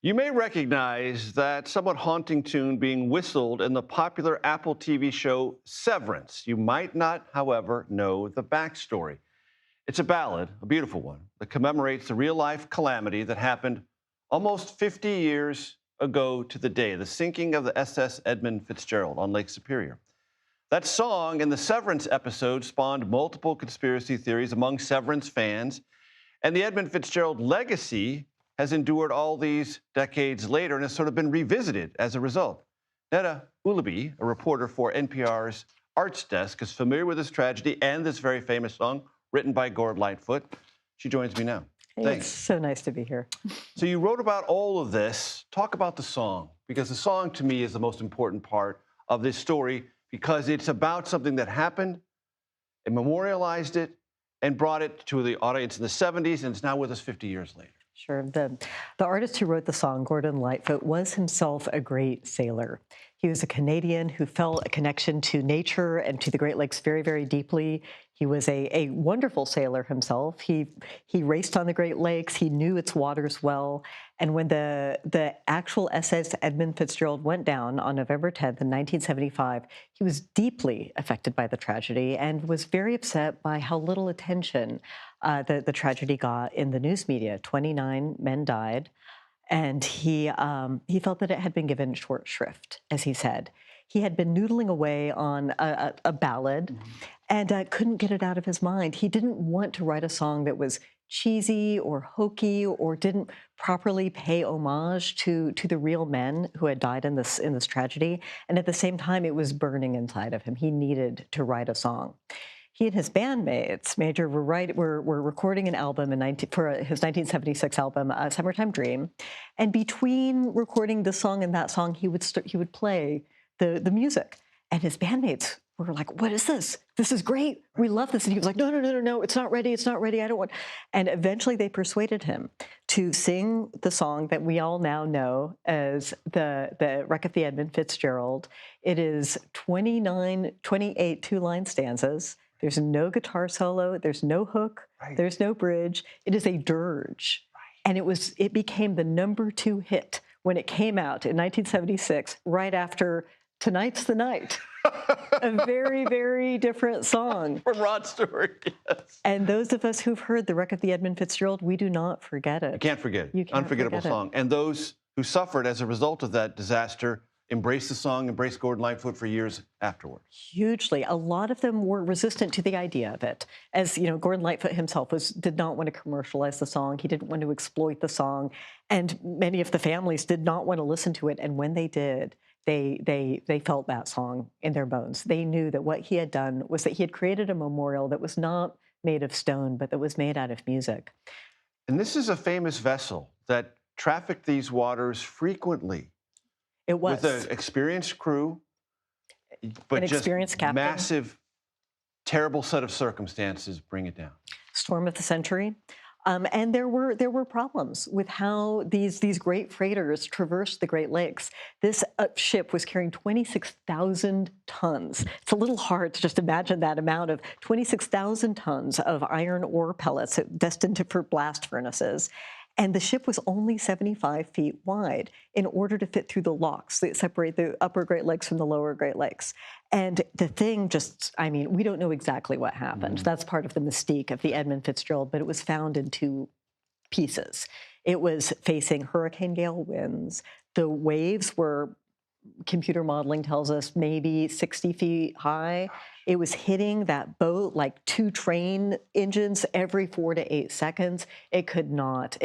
You may recognize that somewhat haunting tune being whistled in the popular Apple TV show Severance. You might not, however, know the backstory. It's a ballad, a beautiful one, that commemorates the real-life calamity that happened almost 50 years ago to the day, the sinking of the SS Edmund Fitzgerald on Lake Superior. That song in the Severance episode spawned multiple conspiracy theories among Severance fans, and the Edmund Fitzgerald legacy has endured all these decades later and has sort of been revisited as a result. Neda Ulaby, a reporter for NPR's Arts Desk, is familiar with this tragedy and this very famous song written by Gord Lightfoot. She joins me now. Hey, Thanks. it's so nice to be here. So you wrote about all of this. Talk about the song, because the song to me is the most important part of this story, because it's about something that happened, it memorialized it, and brought it to the audience in the 70s, and it's now with us 50 years later. Sure. The artist who wrote the song, Gordon Lightfoot, was himself a great sailor. He was a Canadian who felt a connection to nature and to the Great Lakes very, very deeply. He was a wonderful sailor himself. He raced on the Great Lakes. He knew its waters well. And when the actual SS Edmund Fitzgerald went down on November 10th in 1975, he was deeply affected by the tragedy and was very upset by how little attention the tragedy got in the news media. 29 men died. And he felt that it had been given short shrift, as he said. He had been noodling away on a ballad and couldn't get it out of his mind. He didn't want to write a song that was cheesy or hokey or didn't properly pay homage to the real men who had died in this tragedy. And at the same time, it was burning inside of him. He needed to write a song. He and his bandmates, Major, were recording an album for his 1976 album, "Summertime Dream," and between recording this song and that song, he would play the music, and his bandmates were like, "What is this? This is great. We love this." And he was like, "No, it's not ready. It's not ready. I don't want." And eventually, they persuaded him to sing the song that we all now know as the Wreck of the Edmund Fitzgerald. It is 28 two-line stanzas. There's no guitar solo, there's no hook, there's no bridge. It is a dirge. And it became the #2 hit when it came out in 1976, right after Tonight's the Night. A very, very different song. From Rod Stewart, yes. And those of us who've heard the Wreck of the Edmund Fitzgerald, we do not forget it. You can't forget it. You can't Unforgettable forget it. song. And those who suffered as a result of that disaster embraced the song, embraced Gordon Lightfoot for years afterward. Hugely. A lot of them were resistant to the idea of it. As you know, Gordon Lightfoot himself did not want to commercialize the song. He didn't want to exploit the song. And many of the families did not want to listen to it. And when they did, they felt that song in their bones. They knew that what he had done was that he had created a memorial that was not made of stone, but that was made out of music. And this is a famous vessel that trafficked these waters frequently. It was. With an experienced crew, but An just experienced captain. massive, terrible set of circumstances bring it down. Storm of the century. And there were problems with how these great freighters traversed the Great Lakes. This ship was carrying 26,000 tons. It's a little hard to just imagine that amount of 26,000 tons of iron ore pellets destined for blast furnaces. And the ship was only 75 feet wide in order to fit through the locks that separate the upper Great Lakes from the lower Great Lakes. And the thing we don't know exactly what happened. That's part of the mystique of the Edmund Fitzgerald, but it was found in two pieces. It was facing hurricane gale winds. The waves were, computer modeling tells us, maybe 60 feet high. It was hitting that boat like 2 train engines every 4 to 8 seconds. It could not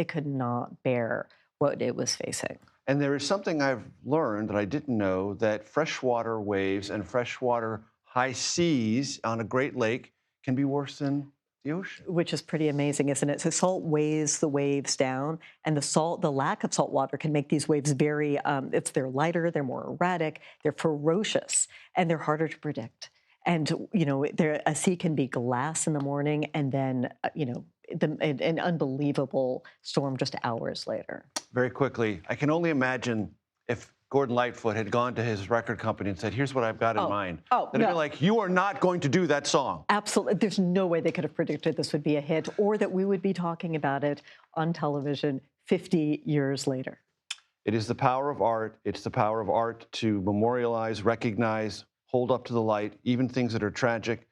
bear what it was facing. And there is something I've learned that I didn't know, that freshwater waves and freshwater high seas on a Great Lake can be worse than the ocean. Which is pretty amazing, isn't it? So salt weighs the waves down, and the lack of salt water can make these waves very, they're lighter, they're more erratic, they're ferocious, and they're harder to predict. And, a sea can be glass in the morning and then, an unbelievable storm just hours later. Very quickly, I can only imagine if Gordon Lightfoot had gone to his record company and said, "Here's what I've got in mind." They'd be like, "You are not going to do that song." Absolutely. There's no way they could have predicted this would be a hit or that we would be talking about it on television 50 years later. It is the power of art. It's the power of art to memorialize, recognize, hold up to the light, even things that are tragic,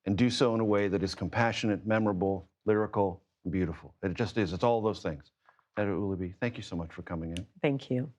and do so in a way that is compassionate, memorable, lyrical, and beautiful. It just is. It's all those things. Neda Ulaby, thank you so much for coming in. Thank you.